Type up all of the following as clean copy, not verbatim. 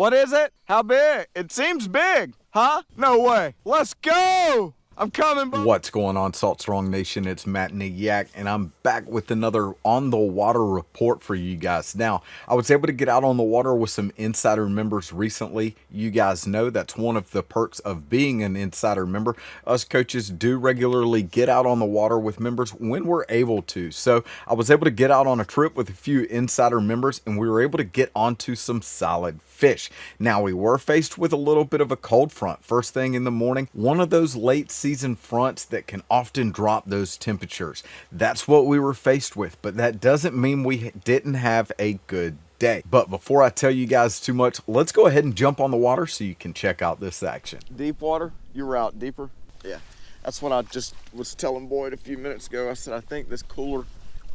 What is it? How big? It seems big. Huh? No way. Let's go. I'm coming, bro. What's going on, Salt Strong Nation? It's Matt Nagyak, and I'm back with another on the water report for you guys. Now, I was able to get out on the water with some insider members recently. You guys know that's one of the perks of being an insider member. Us coaches do regularly get out on the water with members when we're able to. So I was able to get out on a trip with a few insider members, and we were able to get onto some solid fish. Now, we were faced with a little bit of a cold front first thing in the morning, one of those late season fronts that can often drop those temperatures. That's what we were faced with, but that doesn't mean we didn't have a good day. But before I tell you guys too much, let's go ahead and jump on the water so you can check out this action. Deep water? You were out deeper? Yeah. That's what I just was telling Boyd a few minutes ago. I said, I think this cooler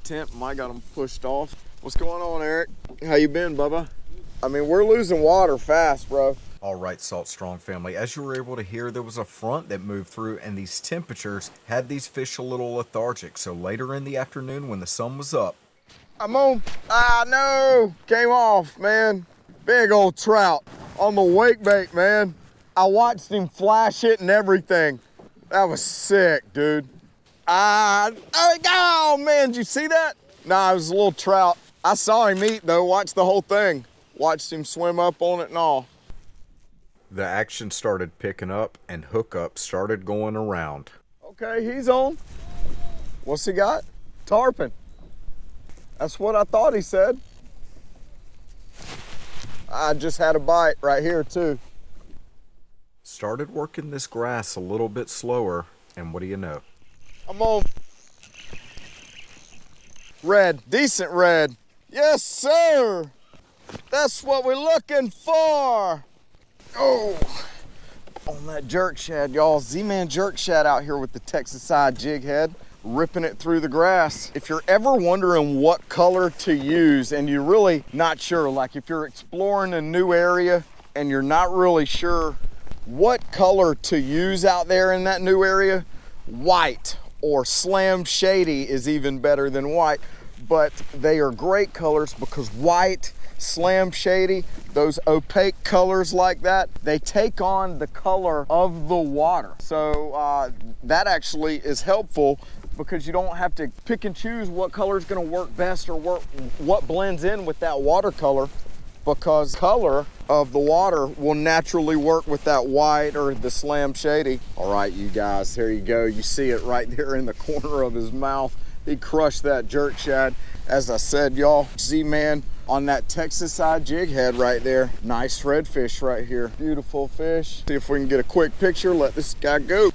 temp might got them pushed off. What's going on, Eric? How you been, Bubba? I mean, we're losing water fast, bro. All right, Salt Strong family, as you were able to hear, there was a front that moved through, and these temperatures had these fish a little lethargic. So later in the afternoon when the sun was up, I'm on. No, came off, man. Big old trout on the wake bait, man. I watched him flash it and everything. That was sick, dude. Oh man, did you see that? Nah, it was a little trout. I saw him eat though, watched the whole thing. Watched him swim up on it and all. the action started picking up and hookups started going around. Okay, he's on. What's he got? Tarpon. That's what I thought he said. I just had a bite right here too. Started working this grass a little bit slower, and what do you know? I'm on. Red, decent red. Yes, sir. That's what we're looking for. Oh, on that jerk shad, y'all. Z-Man jerk shad out here with the Texas side jig head, ripping it through the grass. If you're ever wondering what color to use and you're really not sure, like if you're exploring a new area and you're not really sure what color to use out there in that new area, white or Slam Shady is even better than white, but they are great colors because white, Slam Shady, those opaque colors like that, they take on the color of the water. So that actually is helpful because you don't have to pick and choose what color is going to work best or what blends in with that watercolor, because color of the water will naturally work with that white or the Slam Shady. All right, you guys, here you go. You see it right there in the corner of his mouth. He crushed that jerk shad. As I said, y'all, Z-Man on that Texas side jig head right there. Nice redfish right here. Beautiful fish. See if we can get a quick picture. Let this guy go.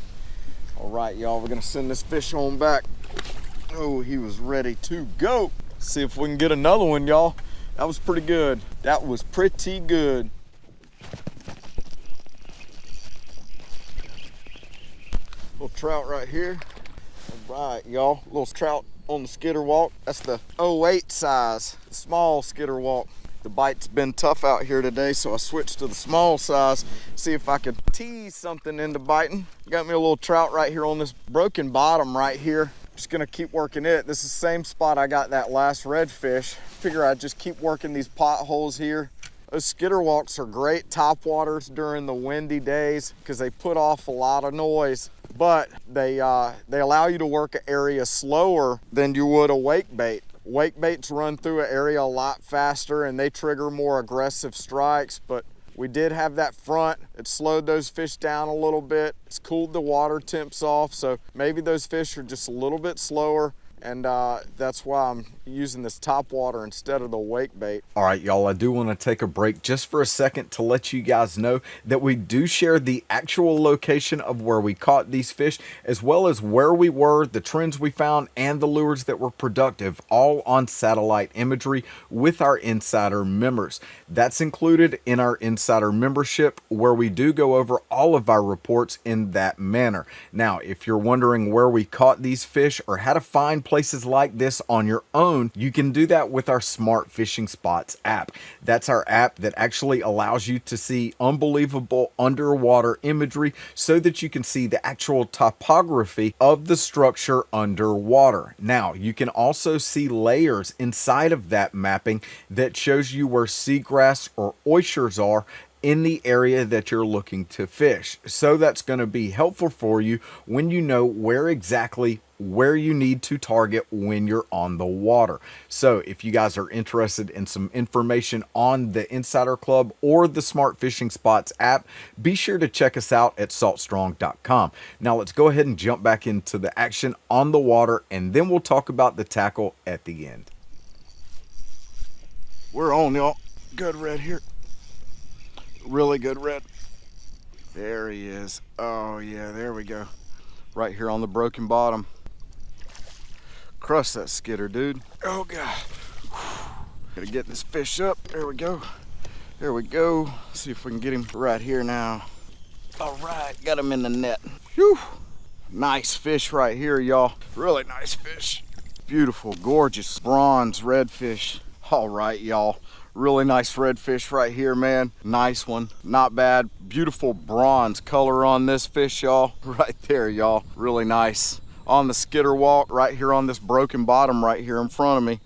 All right, y'all, we're gonna send this fish on back. Oh, he was ready to go. See if we can get another one, y'all. That was pretty good. That was pretty good. Little trout right here. All right, y'all, little trout on the skitter walk. That's the 08 size, small skitter walk. The bite's been tough out here today, so I switched to the small size. See if I could tease something into biting. Got me a little trout right here on this broken bottom right here. Just gonna keep working it. This is the same spot I got that last redfish. Figure I'd just keep working these potholes here. Those skitter walks are great top waters during the windy days because they put off a lot of noise, but they allow you to work an area slower than you would a wake bait. Wake baits run through an area a lot faster and they trigger more aggressive strikes, but we did have that front. It slowed those fish down a little bit. It's cooled the water temps off, so maybe those fish are just a little bit slower, and that's why I'm using this top water instead of the wake bait. All right, y'all, I do want to take a break just for a second to let you guys know that we do share the actual location of where we caught these fish, as well as where we were, the trends we found, and the lures that were productive, all on satellite imagery with our insider members. That's included in our insider membership, where we do go over all of our reports in that manner. Now, if you're wondering where we caught these fish or how to find places like this on your own, phone, you can do that with our Smart Fishing Spots app. That's our app that actually allows you to see unbelievable underwater imagery so that you can see the actual topography of the structure underwater. Now, you can also see layers inside of that mapping that shows you where seagrass or oysters are in the area that you're looking to fish. So that's going to be helpful for you when you know where you need to target when you're on the water. So if you guys are interested in some information on the Insider Club or the Smart Fishing Spots app, be sure to check us out at saltstrong.com. Now let's go ahead and jump back into the action on the water, and then we'll talk about the tackle at the end. We're on, y'all. Good red here. Really good red. There he is. Oh yeah, there we go. Right here on the broken bottom. Crush that skidder, dude. Oh God. Gotta get this fish up. There we go. There we go. See if we can get him right here now. All right, got him in the net. Whew. Nice fish right here, y'all. Really nice fish. Beautiful, gorgeous bronze redfish. All right, y'all. Really nice redfish right here, man. Nice one, not bad. Beautiful bronze color on this fish, y'all. Right there, y'all. Really nice. On the skidder walk right here on this broken bottom right here in front of me.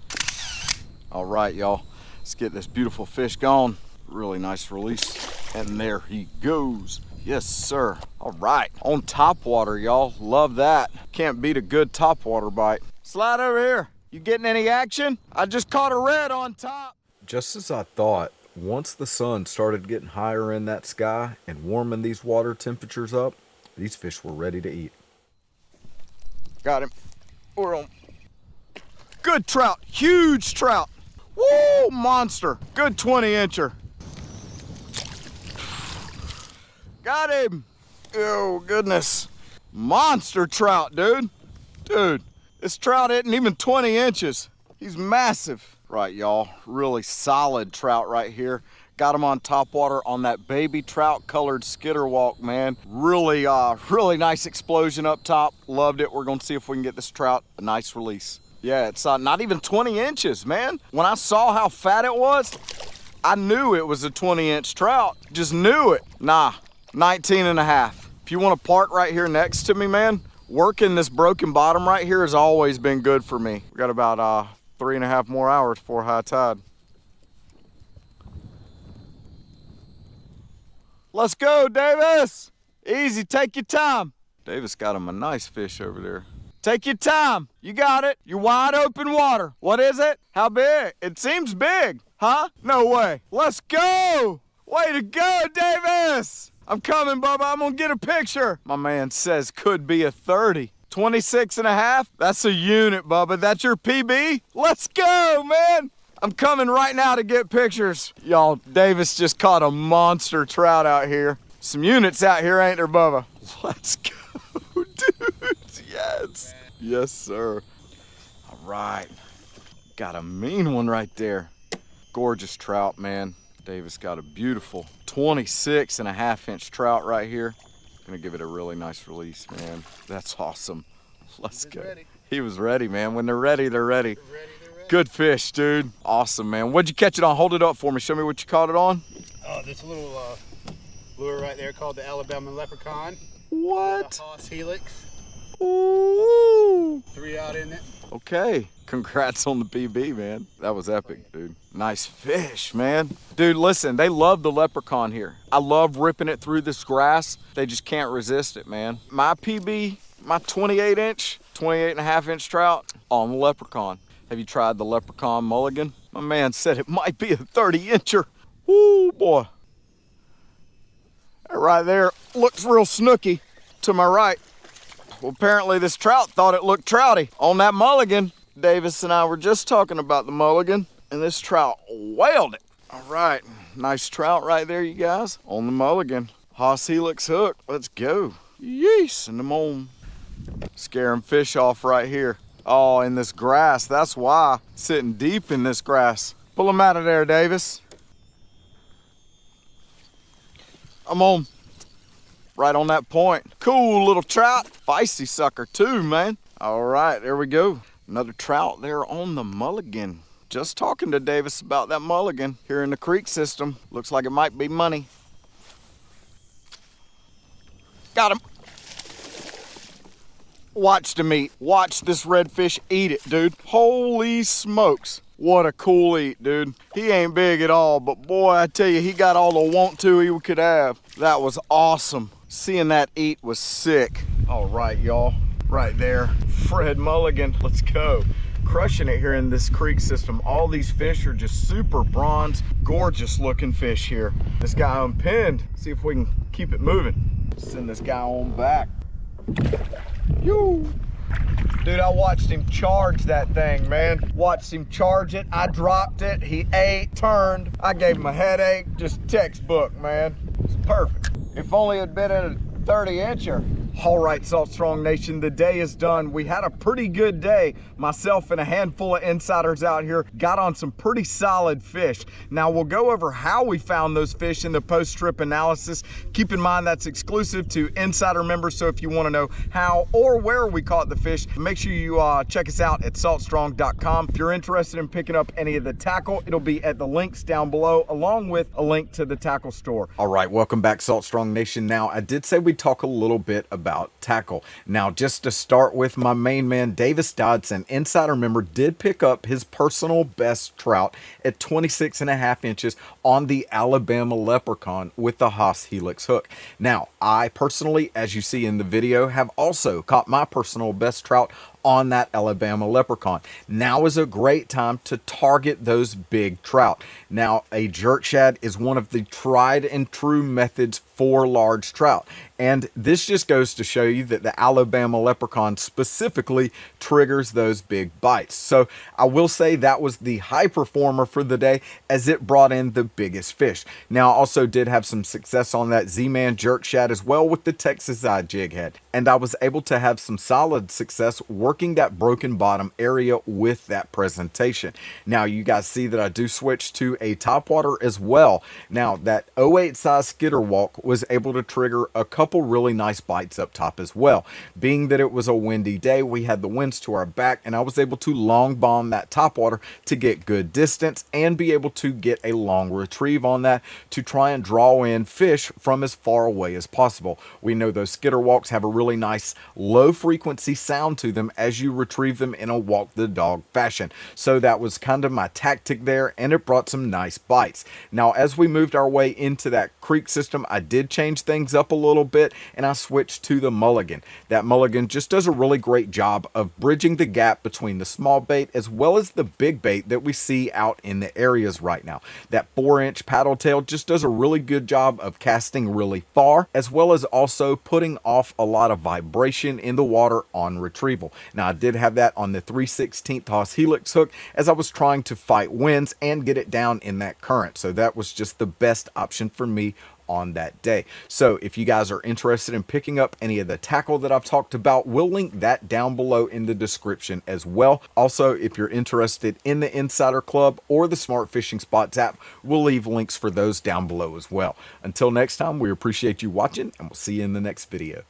All right, y'all. Let's get this beautiful fish gone. Really nice release. And there he goes. Yes, sir. All right. On top water, y'all. Love that. Can't beat a good top water bite. Slide over here. You getting any action? I just caught a red on top. Just as I thought, once the sun started getting higher in that sky and warming these water temperatures up, these fish were ready to eat. Got him. We're on. Good trout. Huge trout. Woo! Monster. Good 20-incher. Got him. Oh, goodness. Monster trout, dude. Dude, this trout isn't even 20 inches. He's massive. Right, y'all, really solid trout right here. Got him on top water on that baby trout colored skidder walk, man. Really nice explosion up top. Loved it. We're gonna see if we can get this trout a nice release. Yeah, it's not even 20 inches, man. When I saw how fat it was, I knew it was a 20-inch trout. Just knew it. Nah, 19 and a half. If you wanna park right here next to me, man, working this broken bottom right here has always been good for me. We got about 3.5 more hours before high tide. Let's go, Davis. Easy, take your time. Davis got him a nice fish over there. Take your time. You got it. You're wide open water. What is it? How big? It seems big, huh? No way. Let's go. Way to go, Davis. I'm coming, Bubba. I'm gonna get a picture. My man says could be a 30. 26 and a half? That's a unit, Bubba. That's your PB? Let's go, man. I'm coming right now to get pictures. Y'all, Davis just caught a monster trout out here. Some units out here, ain't there, Bubba? Let's go, dude. Yes. Yes, sir. All right. Got a mean one right there. Gorgeous trout, man. Davis got a beautiful 26 and a half inch trout right here. Gonna give it a really nice release, man. That's awesome. Let's go. Ready. He was ready, man. When they're ready, they're ready. Good fish, dude. Awesome, man. What'd you catch it on? Hold it up for me. Show me what you caught it on. Oh, this little lure right there called the Alabama Leprechaun. What? The Haas Helix. Ooh. 3 out in it. Okay. Congrats on the PB, man. That was epic, dude. Nice fish, man. Dude, listen, they love the leprechaun here. I love ripping it through this grass. They just can't resist it, man. My PB, my 28 and a half inch trout on the leprechaun. Have you tried the leprechaun mulligan? My man said it might be a 30-incher. Woo, boy. That right there looks real snooky to my right. Well, apparently this trout thought it looked trouty on that mulligan. Davis and I were just talking about the mulligan, and this trout whaled it. All right, nice trout right there, you guys, on the mulligan. Haas Helix hook, let's go. Yeesh, and them on. Scaring fish off right here. Oh, in this grass, that's why. Sitting deep in this grass. Pull them out of there, Davis. I'm on. Right on that point. Cool little trout. Feisty sucker too, man. All right, there we go. Another trout there on the mulligan. Just talking to Davis about that mulligan here in the creek system. Looks like it might be money. Got him. Watch the meat. Watch this redfish eat it, dude. Holy smokes. What a cool eat, dude. He ain't big at all, but boy, I tell you, he got all the want to he could have. That was awesome. Seeing that eat was sick. All right, y'all. Right there. Fred Mulligan. Let's go. Crushing it here in this creek system. All these fish are just super bronze, gorgeous looking fish here. This guy unpinned. See if we can keep it moving. Send this guy on back. Yoo. Dude, I watched him charge that thing, man. Watched him charge it. I dropped it. He ate, turned. I gave him a headache. Just textbook, man. It's perfect. If only it had been in a 30-incher. All right, Salt Strong Nation, the day is done. We had a pretty good day. Myself and a handful of insiders out here got on some pretty solid fish. Now, we'll go over how we found those fish in the post-trip analysis. Keep in mind that's exclusive to insider members, so if you want to know how or where we caught the fish, make sure you check us out at saltstrong.com. If you're interested in picking up any of the tackle, it'll be at the links down below, along with a link to the tackle store. All right, welcome back, Salt Strong Nation. Now, I did say we'd talk a little bit about tackle. Now, just to start with, my main man, Davis Dodson, insider member, did pick up his personal best trout at 26.5 inches on the Alabama Leprechaun with the Haas Helix hook. Now, I personally, as you see in the video, have also caught my personal best trout on that Alabama Leprechaun. Now is a great time to target those big trout. Now, a jerk shad is one of the tried and true methods for large trout. And this just goes to show you that the Alabama Leprechaun specifically triggers those big bites. So I will say that was the high performer for the day, as it brought in the biggest fish. Now, I also did have some success on that Z-Man jerk shad as well with the Texas eye jig head. And I was able to have some solid success working that broken bottom area with that presentation. Now, you guys see that I do switch to a topwater as well. Now, that 08 size skitter walk was able to trigger a couple really nice bites up top as well. Being that it was a windy day, we had the winds to our back, and I was able to long bomb that topwater to get good distance and be able to get a long retrieve on that to try and draw in fish from as far away as possible. We know those skitter walks have a really nice low frequency sound to them as you retrieve them in a walk the dog fashion. So that was kind of my tactic there, and it brought some nice bites. Now, as we moved our way into that creek system, I did change things up a little bit, and I switched to the mulligan. That mulligan just does a really great job of bridging the gap between the small bait as well as the big bait that we see out in the areas right now. That 4-inch paddle tail just does a really good job of casting really far, as well as also putting off a lot of vibration in the water on retrieval. Now, I did have that on the 3/16 Haas Helix hook as I was trying to fight winds and get it down in that current. So that was just the best option for me on that day. So if you guys are interested in picking up any of the tackle that I've talked about, we'll link that down below in the description as well. Also, if you're interested in the Insider Club or the Smart Fishing Spots app, we'll leave links for those down below as well. Until next time, we appreciate you watching, and we'll see you in the next video.